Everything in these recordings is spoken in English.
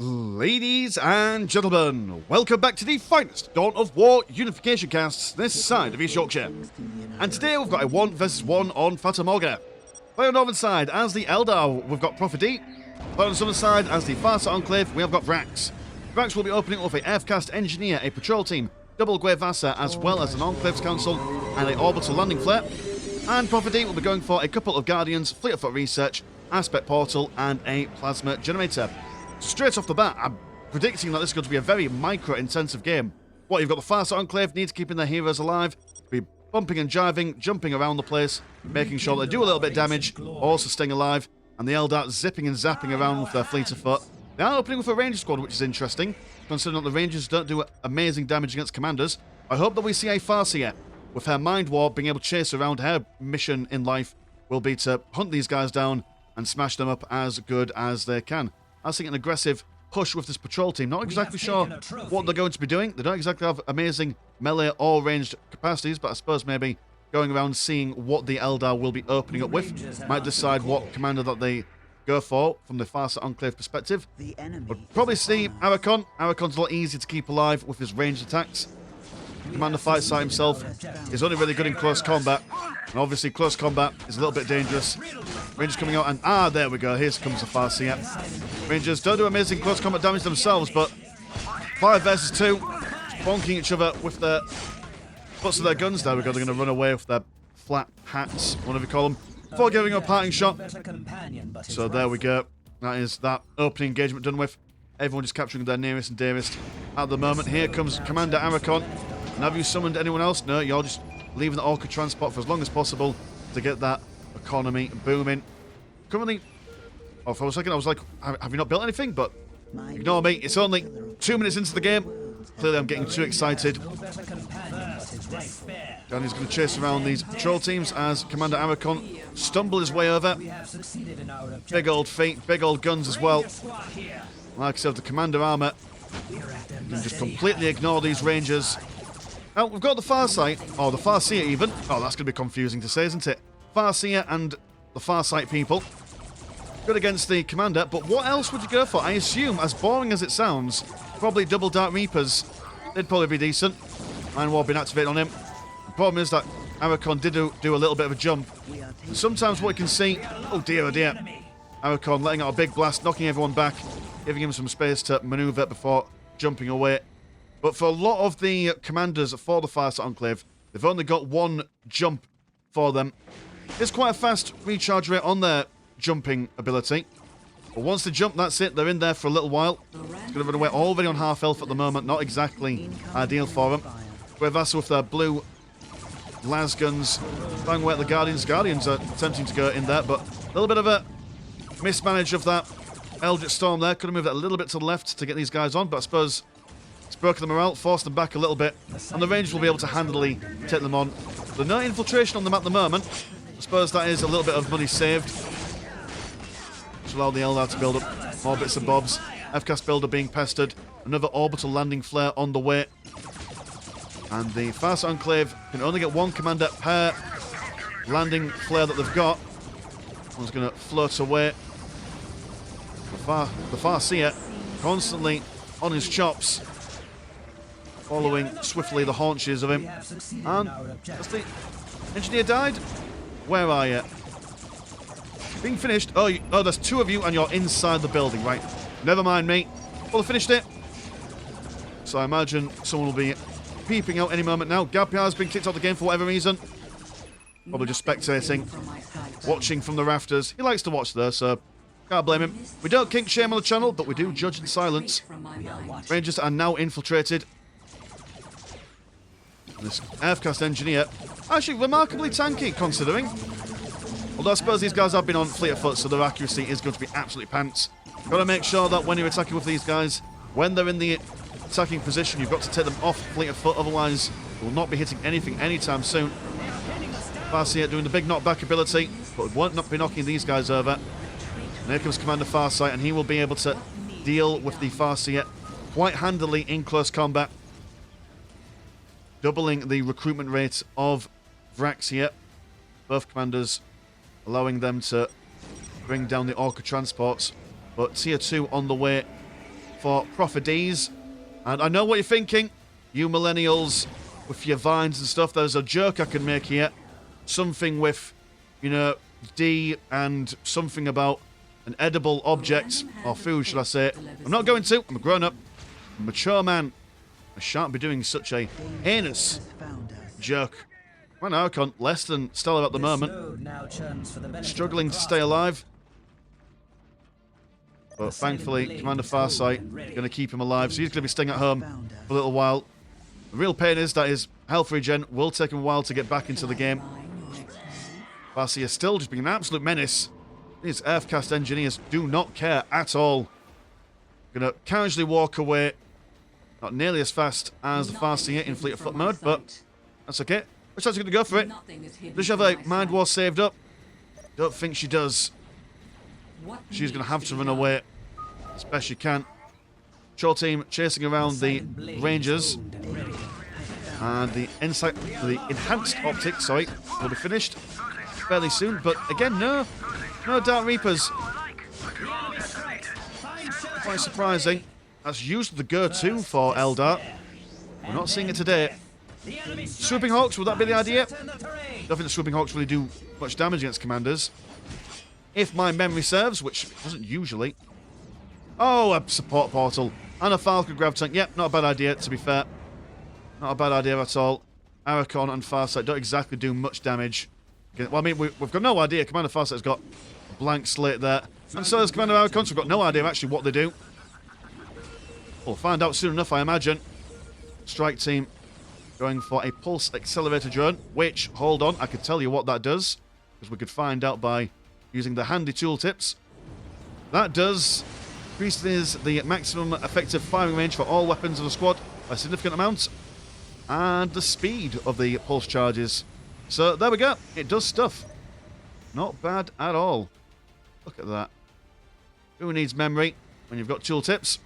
Ladies and gentlemen, welcome back to the finest Dawn of War Unification casts this side of East Yorkshire. And today we've got a 1 versus 1 on Fata Morgana. Playing on the northern side as the Eldar, we've got ProfiD's. Playing on the southern side as the Farsight Enclave, we have got Vrax. Vrax will be opening up a Aircast Engineer, a patrol team, double Grey Vassa, as well as an Enclave's Council and an orbital landing flare. And ProfiD's will be going for a couple of Guardians, Fleet of Foot Research, Aspect Portal, and a Plasma Generator. Straight off the bat, I'm predicting that this is going to be a very micro-intensive game. What, you've got the Farsight Enclave, need to keep their heroes alive, be bumping and jiving, jumping around the place, making sure they do a little bit of damage, also staying alive, and the Eldar zipping and zapping around with their fleet of foot. They are opening with a Ranger squad, which is interesting, considering that the Rangers don't do amazing damage against commanders. I hope that we see a Farsight, with her Mind Warp being able to chase around. Her mission in life will be to hunt these guys down and smash them up as good as they can. I think an aggressive push with this patrol team. Not exactly sure what they're going to be doing. They don't exactly have amazing melee or ranged capacities, but I suppose maybe going around seeing what the Eldar will be opening up with might decide what commander that they go for from the Farsight Enclave perspective. But probably see Arakon. Arakon's a lot easier to keep alive with his ranged attacks. Commander Farsight himself is only really good in close combat, and obviously close combat is a little bit dangerous. Rangers coming out, and there we go, here comes the Farsight. Rangers don't do amazing close combat damage themselves, but 5 versus 2, bonking each other with their butts of their guns. There we go, they're going to run away with their flat hats, whatever you call them, before giving a parting shot. So there we go, that is that opening engagement done with. Everyone just capturing their nearest and dearest at the moment. Here comes Commander Arakon. And have you summoned anyone else? No, you're just leaving the Orca transport for as long as possible to get that economy booming. Currently, for a second I was like, have you not built anything? But ignore me, it's only 2 minutes into the game. Clearly I'm getting too excited. Danny's going to chase around these patrol teams as Commander Arakon stumble his way over. Big old feet, big old guns as well. Like I said, the Commander armor. You can just completely ignore these Rangers. Now, we've got the Farsight, or the Farsight even. Oh, that's going to be confusing to say, isn't it? Farsight and the Farsight people. Good against the Commander, but what else would you go for? I assume, as boring as it sounds, probably double Dark Reapers. They'd probably be decent. Mind Warp being activated on him. The problem is that Arakon did do a little bit of a jump. And sometimes what you can see... Oh dear, Arakon letting out a big blast, knocking everyone back, giving him some space to maneuver before jumping away. But for a lot of the commanders for the Farsight Enclave, they've only got one jump for them. It's quite a fast recharge rate on their jumping ability. But once they jump, that's it. They're in there for a little while. It's going to run away already on half health at the moment. Not exactly ideal for them. Grey Vassa with their blue las guns bang away at the Guardians. Guardians are attempting to go in there, but a little bit of a mismanage of that Eldritch Storm there. Could have moved it a little bit to the left to get these guys on, but I suppose it's broken them morale, forced them back a little bit, and the Rangers will be able to handily take them on. There's no infiltration on them at the moment. I suppose that is a little bit of money saved, which allowed the Eldar to build up more bits and bobs. FCAS builder being pestered, another orbital landing flare on the way. And the Farsight Enclave can only get one commander per landing flare that they've got. One's going to float away. The Farsight constantly on his chops, following swiftly the haunches of him. And has the engineer died? Where are you? Being finished. Oh, there's 2 of you and you're inside the building, right? Never mind me. Well, I finished it. So I imagine someone will be peeping out any moment now. Gapiar's been kicked out of the game for whatever reason. Probably just spectating, watching from the rafters. He likes to watch there, so can't blame him. We don't kink shame on the channel, but we do judge in silence. Rangers are now infiltrated. This Aircast Engineer, actually remarkably tanky, considering. Although I suppose these guys have been on fleet of foot, so their accuracy is going to be absolutely pants. Got to make sure that when you're attacking with these guys, when they're in the attacking position, you've got to take them off fleet of foot, otherwise they will not be hitting anything anytime soon. Farsight doing the big knockback ability, but won't not be knocking these guys over. And here comes Commander Farsight, and he will be able to deal with the Farsight quite handily in close combat, doubling the recruitment rate of Vrax here. Both commanders allowing them to bring down the Orca transports. But Tier 2 on the way for ProfiD's. And I know what you're thinking, you millennials, with your vines and stuff. There's a joke I can make here. Something with, you know, D and something about an edible object, or food, should I say. I'm not going to. I'm a grown-up, mature man. I shan't be doing such a heinous joke. Well, no, I can't. Less than stellar at the moment. Struggling to stay alive. But thankfully, Commander Farsight going to keep him alive, so he's going to be staying at home for a little while. The real pain is that his health regen will take him a while to get back into the game. Farsight is still just being an absolute menace. These Earthcast engineers do not care at all. Going to casually walk away. Not nearly as fast as the Farsight in Fleet of Foot mode, but that's okay. Looks like she's going to go for it. Does she have a Mind War saved up? Don't think she does. She's going to have to run away as best she can. Patrol team chasing around the Rangers. And the enhanced optics, sorry, will be finished fairly soon. But again, no Dark Reapers. Quite surprising. That's usually the go-to for Eldar. We're not seeing it today. Swooping Hawks, would that be the idea? I don't think the Swooping Hawks really do much damage against commanders. If my memory serves, which doesn't usually. Oh, a support portal. And a Falcon Grav Tank. Yep, not a bad idea, to be fair. Not a bad idea at all. Arachon and Farsight don't exactly do much damage. Well, I mean, we've got no idea. Commander Farsight's got a blank slate there. And so has Commander Arachon, so we've got no idea actually what they do. We'll find out soon enough, I imagine. Strike team going for a Pulse Accelerator drone, which, hold on, I could tell you what that does, because we could find out by using the handy tooltips. That does increases the maximum effective firing range for all weapons of the squad by a significant amount, and the speed of the pulse charges. So there we go, it does stuff. Not bad at all. Look at that. Who needs memory when you've got tooltips?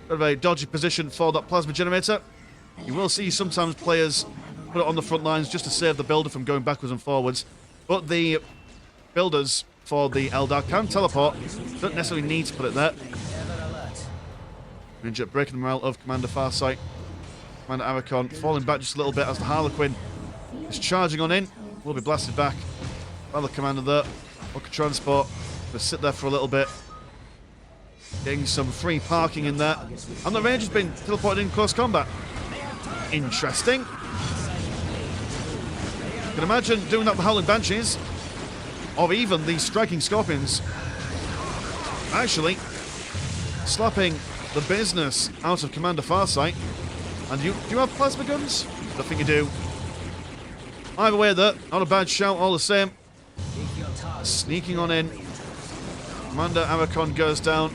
Bit of a dodgy position for that plasma generator. You will see sometimes players put it on the front lines just to save the builder from going backwards and forwards. But the builders for the Eldar can teleport. Don't necessarily need to put it there. Ninja breaking the morale of Commander Farsight. Commander Arachon falling back just a little bit as the Harlequin is charging on in. Will be blasted back by the commander there. Look at transport. Gonna sit there for a little bit. Getting some free parking in there. And the Ranger's been teleported in close combat. Interesting. You can imagine doing that with the Howling Banshees. Or even the Striking Scorpions. Actually, slapping the business out of Commander Farsight. And do you have plasma guns? I think you do. Either way, though, not a bad shout all the same. Sneaking on in. Commander Arachon goes down.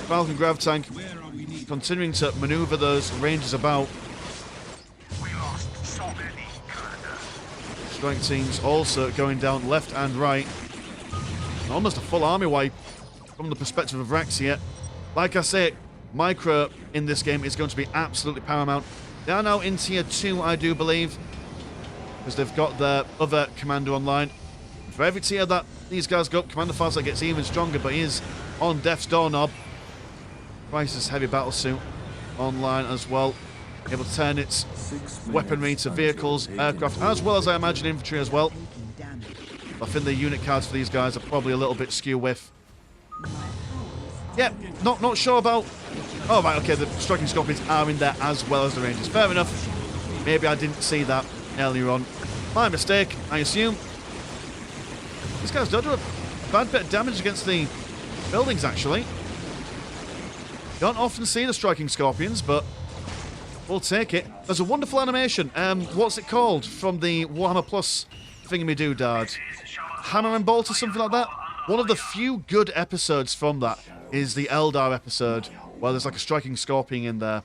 Falcon Grav Tank continuing to maneuver those Rangers about. Strike teams also going down left and right. Almost a full army wipe from the perspective of Vrax here. Like I say, micro in this game is going to be absolutely paramount. They are now in tier 2, I do believe, because they've got their other commander online. For every tier that these guys go up, Commander Farsight gets even stronger, but he is on Death's Doorknob. Crisis Heavy Battlesuit online as well. Able to turn its weaponry to vehicles, aircraft, as well as I imagine infantry as well. I think the unit cards for these guys are probably a little bit skew with. Yeah, not sure about. Oh right, okay, the Striking Scorpions are in there as well as the Rangers. Fair enough. Maybe I didn't see that earlier on. My mistake, I assume. These guys don't do a bad bit of damage against the buildings, actually. Don't often see the Striking Scorpions, but we'll take it. There's a wonderful animation. What's it called? From the Warhammer Plus thingy-me-doo-dard. Hammer and Bolt or something like that? One of the few good episodes from that is the Eldar episode, where there's like a Striking Scorpion in there.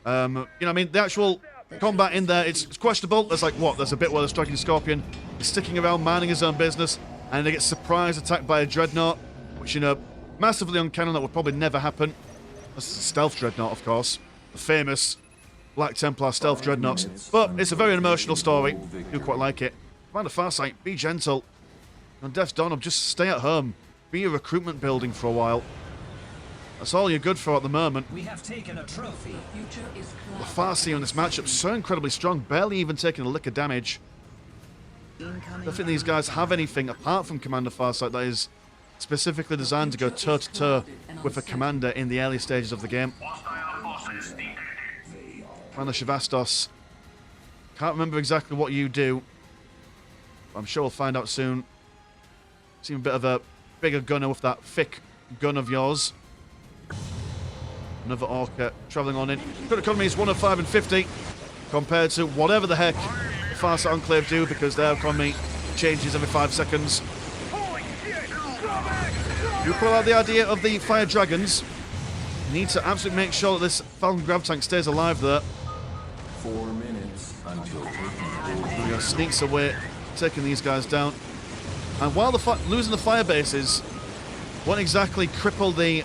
You know what I mean? The actual combat in there, it's questionable. There's like, what? There's a bit where the Striking Scorpion is sticking around, minding his own business, and they get surprise attacked by a Dreadnought, which, you know, massively uncanny. That would probably never happen. That's a stealth Dreadnought, of course. The famous Black Templar stealth Dreadnoughts. But it's a very emotional story. I do quite like it. Commander Farsight, be gentle. On Death's Doorknob, just stay at home. Be a recruitment building for a while. That's all you're good for at the moment. We have taken a trophy. The Farsight in this matchup so incredibly strong, barely even taking a lick of damage. I don't think these guys have anything apart from Commander Farsight that is specifically designed to go toe-to-toe with a commander in the early stages of the game. Commander Shivastos. Can't remember exactly what you do. I'm sure we'll find out soon. Seem a bit of a bigger gunner with that thick gun of yours. Another Orca travelling on in. Good economy is 105 and 50 compared to whatever the heck the Farsight Enclave do, because their economy changes every 5 seconds. You pull out the idea of the fire dragons. You need to absolutely make sure that this Falcon Grav tank stays alive there. 4 minutes until Sneaks away, taking these guys down. And while losing the fire bases won't exactly cripple the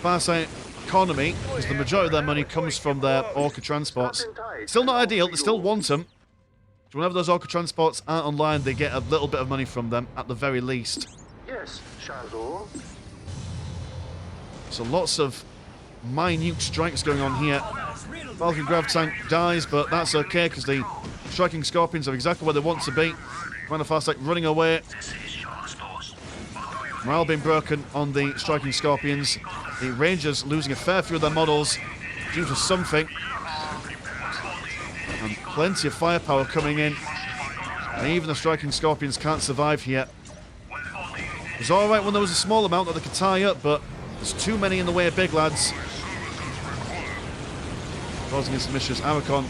Farsight economy, because the majority of their money comes from their Orca transports. Still not ideal, they still want them. So whenever those Orca transports aren't online, they get a little bit of money from them, at the very least. Yes, Shadow. So lots of minute strikes going on here. Falcon Grav tank dies, but that's okay, because the striking Scorpions are exactly where they want to be. Commander Farsight running away. Morale being broken on the striking Scorpions. The Rangers losing a fair few of their models due to something. And plenty of firepower coming in. And even the striking Scorpions can't survive here. It was alright when there was a small amount that they could tie up, but there's too many in the way of big lads. Causing some issues. Arakon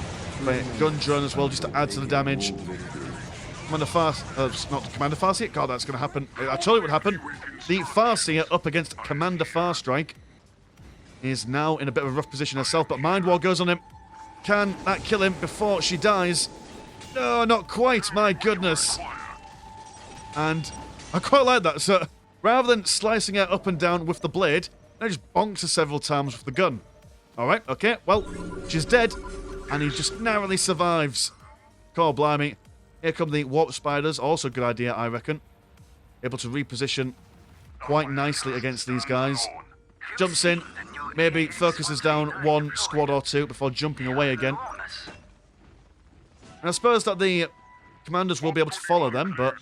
by gun drone as well, just to add to the damage. Commander not Commander Farsight. God, that's going to happen. I told you it would happen. The Farsight up against Commander Farstrike is now in a bit of a rough position herself, but Mind War goes on him. Can that kill him before she dies? No, not quite. My goodness. And I quite like that. So rather than slicing her up and down with the blade, they just bonks her several times with the gun. All right, okay. Well, she's dead, and he just narrowly survives. God blimey. Here come the Warp Spiders. Also a good idea, I reckon. Able to reposition quite nicely against these guys. Jumps in, maybe focuses down one squad or two before jumping away again. And I suppose that the commanders will be able to follow them, but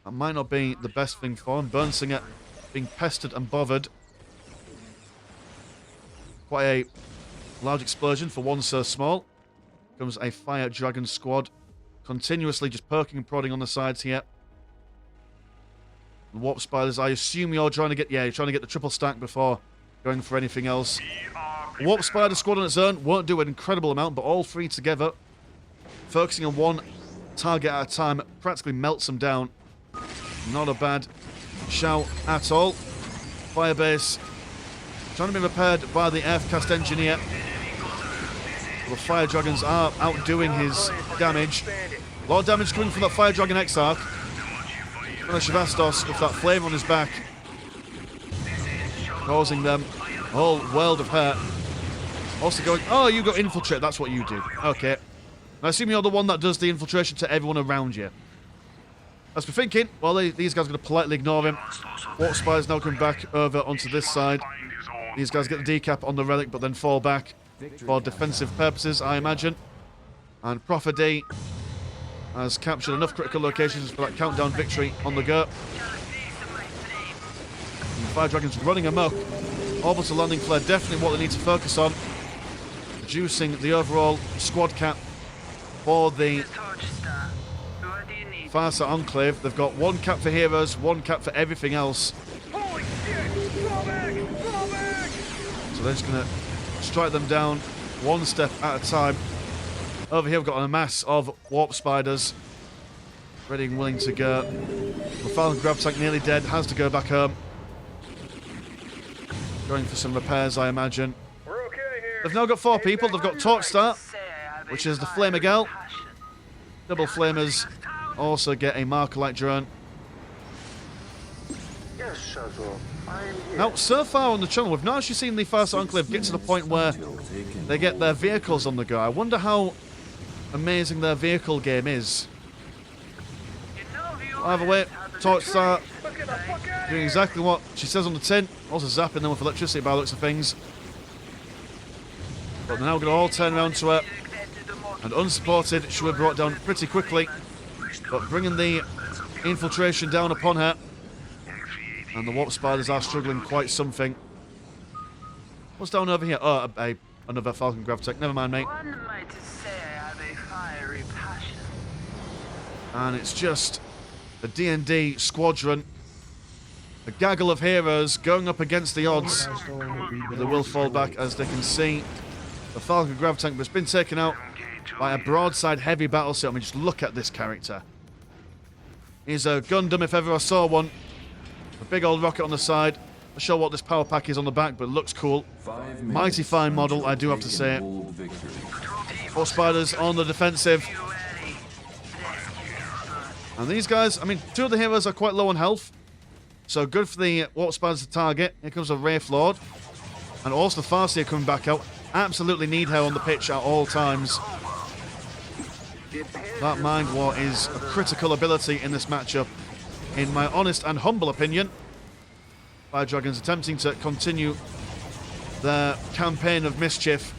that might not be the best thing for them. Burnsinger being pestered and bothered. Quite a large explosion for one so small. Comes a Fire Dragon squad, continuously just poking and prodding on the sides here. The Warp Spiders, I assume you're trying to get, you're trying to get the triple stack before going for anything else. The Warp Spider squad on its own won't do an incredible amount, but all three together, focusing on one target at a time, practically melts them down. Not a bad shout at all. Firebase trying to be repaired by the Earthcast engineer. The Fire Dragons are outdoing his damage. A lot of damage coming from that Fire Dragon Exarch. And the Shivastos with that flame on his back, causing them a whole world of hurt. Also going, oh, you got infiltrate, that's what you do. Okay. And I assume you're the one that does the infiltration to everyone around you. That's me thinking. Well, these guys are going to politely ignore him. Warp Spider's now coming back over onto this side. These guys get the decap on the relic, but then fall back for defensive purposes, I imagine. And ProfiD has captured enough critical locations for that countdown victory on the go. And the Fire Dragon's running amok. Orbital landing flare, definitely what they need to focus on. Reducing the overall squad cap for the Farsight Enclave. They've got one cap for heroes, one cap for everything else. So they're just going to strike them down one step at a time. Over here we've got a mass of Warp Spiders ready and willing to go. The Falcon Grav tank nearly dead, has to go back home. Going for some repairs, I imagine. They've now got 4 people. They've got Torch Star, which is the Flamer Gal. Double Flamers also get a Marker Light drone. Yes, Shadow. Now, so far on the channel, we've not actually seen the Farsight Enclave get to the point where they get their vehicles on the go. I wonder how amazing their vehicle game is. Either way, Torch Star Doing exactly what she says on the tin. Also zapping them with electricity by the looks of things. But they're now going to all turn around to her. And unsupported, she was brought down pretty quickly. But bringing the infiltration down upon her. And the warp spiders are struggling quite something. What's down over here? Oh, another Falcon Gravtech. Never mind, mate. One might say I have a fiery passion. And it's just a D&D squadron. A gaggle of heroes going up against the odds. But they will fall back, as they can see. The Falcon Gravtank has been taken out by a broadside heavy battle suit. I mean, just look at this character. He's a Gundam if ever I saw one. A big old rocket on the side. Not sure what this power pack is on the back, but it looks cool. Mighty fine model, I do have to say it. 4 spiders on the defensive. And these guys, I mean, 2 of the heroes are quite low on health. So good for the warp spiders to target. Here comes a Wraith Lord. And also the Farsight coming back out. Absolutely need her on the pitch at all times. That Mind War is a critical ability in this matchup, in my honest and humble opinion. Fire Dragons attempting to continue their campaign of mischief.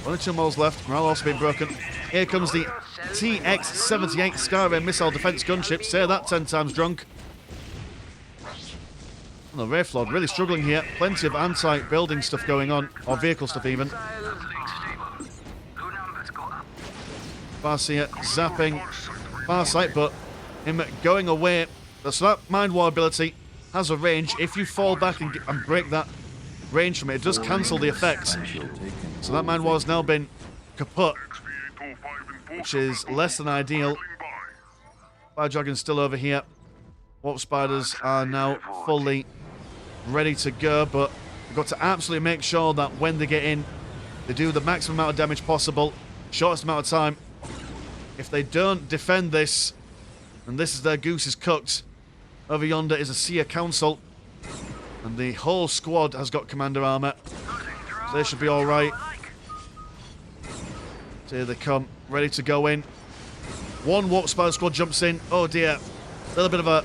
Only 2 models left. Morale also being broken. Here comes the TX-78 Skyrim missile defense gunship. Say that 10 times drunk. And the Wraith Lord really struggling here. Plenty of anti-building stuff going on, or vehicle stuff even. Farsight zapping Farsight, but him going away. So that Mind War ability has a range. If you fall back and break that range from it, it does cancel the effect. So that Mind War has now been kaput, which is less than ideal. Fire Dragon's still over here. Warp Spiders are now fully ready to go, but we've got to absolutely make sure that when they get in, they do the maximum amount of damage possible, shortest amount of time. If they don't defend this, and this is their goose is cooked, over yonder is a Seer Council, and the whole squad has got commander armor, so they should be alright. So here they come, ready to go in. 1 Warp Spider squad jumps in. Oh dear, a little bit of a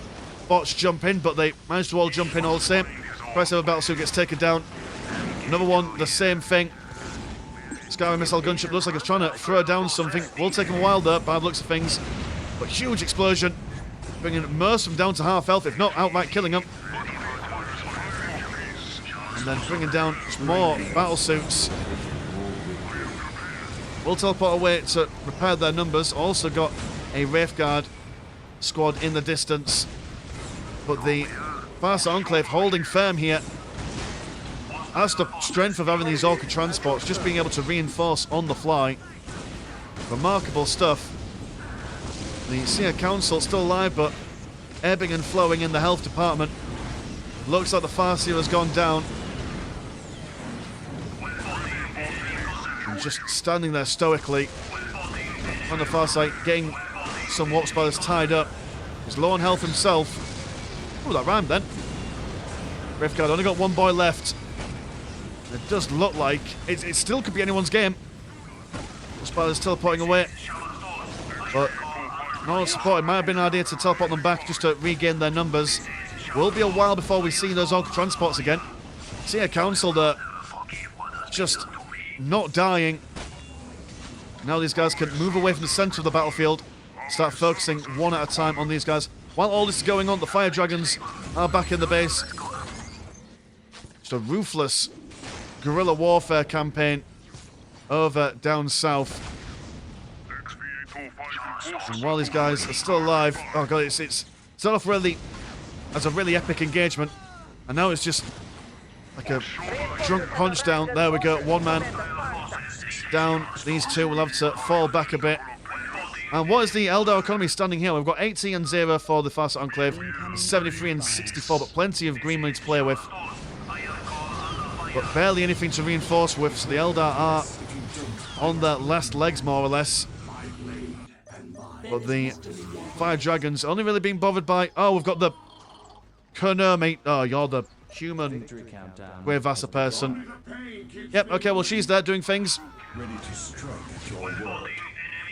botched jump in, but they managed to all jump in all the same. Price of a battle suit gets taken down. Another one, the same thing. Skyrim missile gunship looks like it's trying to throw down something. Will take him a while there, by the looks of things. But huge explosion, bringing most of them down to half health, if not outright killing them. And then bringing down some more battle suits. Will teleport away to repair their numbers. Also got a Wraithguard squad in the distance. But the Farsight Enclave holding firm here. That's the strength of having these Orca transports, just being able to reinforce on the fly. Remarkable stuff. The Seer Council still alive, but ebbing and flowing in the health department. Looks like the Farsight has gone down. And just standing there stoically. On the Farsight, getting some Warp Spiders tied up. He's low on health himself. Oh, that rhymed then. Wraithguard only got 1 boy left. It does look like it still could be anyone's game. The Spiders teleporting away. But no support. It might have been an idea to teleport them back just to regain their numbers. Will be a while before we see those Orca transports again. See a council that just not dying. Now these guys can move away from the centre of the battlefield. Start focusing one at a time on these guys. While all this is going on, the Fire Dragons are back in the base. Just a ruthless guerrilla warfare campaign over down south. And while these guys are still alive, oh god, it's started off really as a really epic engagement, and now it's just like a drunk punch down. There we go, 1 man down. These 2 will have to fall back a bit. And what is the Eldar economy standing here? We've got 80 and 0 for the Farsight Enclave, 73 and 64, but plenty of green money to play with. But barely anything to reinforce with, so the Eldar are on their last legs, more or less. But the Fire Dragons only really being bothered by... Oh, we've got the Konami. Oh, you're the human Guevasa person. Yep, okay, well, she's there doing things.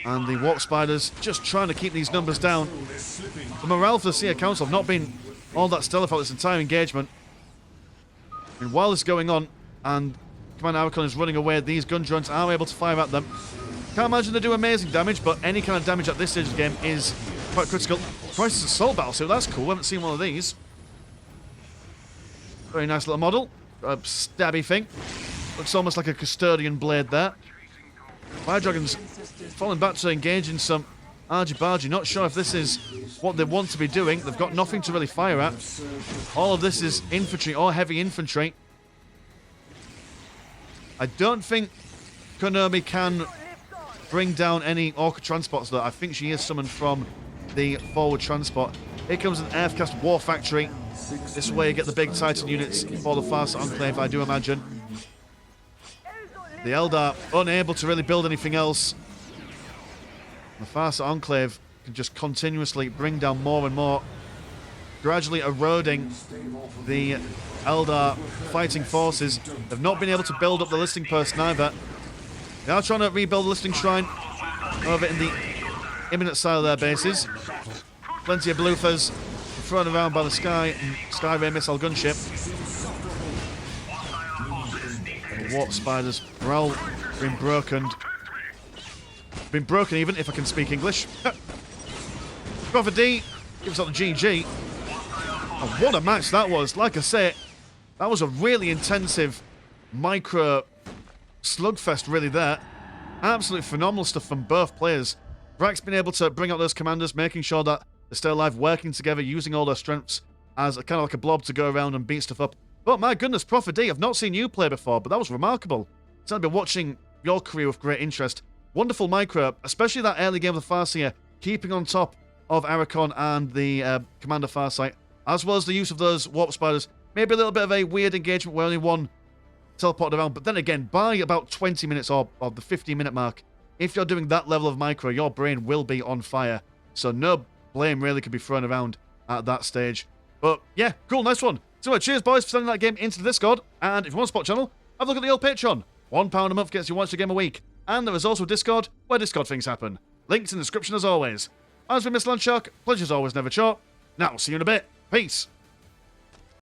And the Warp Spiders just trying to keep these numbers down. The morale for the Seer Council have not been all that stealth out this entire engagement. And while this is going on, and Commander Archon is running away, these gun drones are able to fire at them. Can't imagine they do amazing damage, but any kind of damage at this stage of the game is quite critical. Crisis Assault Battlesuit, that's cool. We haven't seen one of these. Very nice little model. A stabby thing. Looks almost like a custodian blade there. Fire Dragon's falling back to engaging some argy-bargy. Not sure if this is what they want to be doing. They've got nothing to really fire at. All of this is infantry or heavy infantry. I don't think Konami can bring down any Orca transports, though. I think she is summoned from the forward transport. Here comes an Earthcast War Factory. This way you get the big Titan units for the Farsight Enclave, I do imagine. The Eldar unable to really build anything else. The Farsight Enclave can just continuously bring down more and more, gradually eroding the Eldar fighting forces. They've not been able to build up the listing post neither. They are trying to rebuild the listing shrine over in the imminent side of their bases. Plenty of bloofers thrown around by the Sky and Sky-Ray missile gunship. The Warp Spiders are all been broken. Been broken even, if I can speak English. ProfiD gives out the GG. And what a match that was. Like I say, that was a really intensive micro slugfest really there. Absolutely phenomenal stuff from both players. Vrax been able to bring out those commanders, making sure that they're still alive, working together, using all their strengths as kind of like a blob to go around and beat stuff up. But my goodness, ProfiD, I've not seen you play before, but that was remarkable. So I've been watching your career with great interest. Wonderful micro, especially that early game of the Farsight, keeping on top of Archon and the Commander Farsight, as well as the use of those Warp Spiders. Maybe a little bit of a weird engagement where only one teleported around, but then again, by about 20 minutes or the 15-minute mark, if you're doing that level of micro, your brain will be on fire. So no blame really could be thrown around at that stage. But yeah, cool, nice one. So cheers, boys, for sending that game into the Discord. And if you want to support the channel, have a look at the old Patreon. £1 a month gets you once a game a week. And there is also Discord, where Discord things happen. Links in the description as always. I've been Mr. Landshark. Pleasure's always never short. Now, see you in a bit. Peace.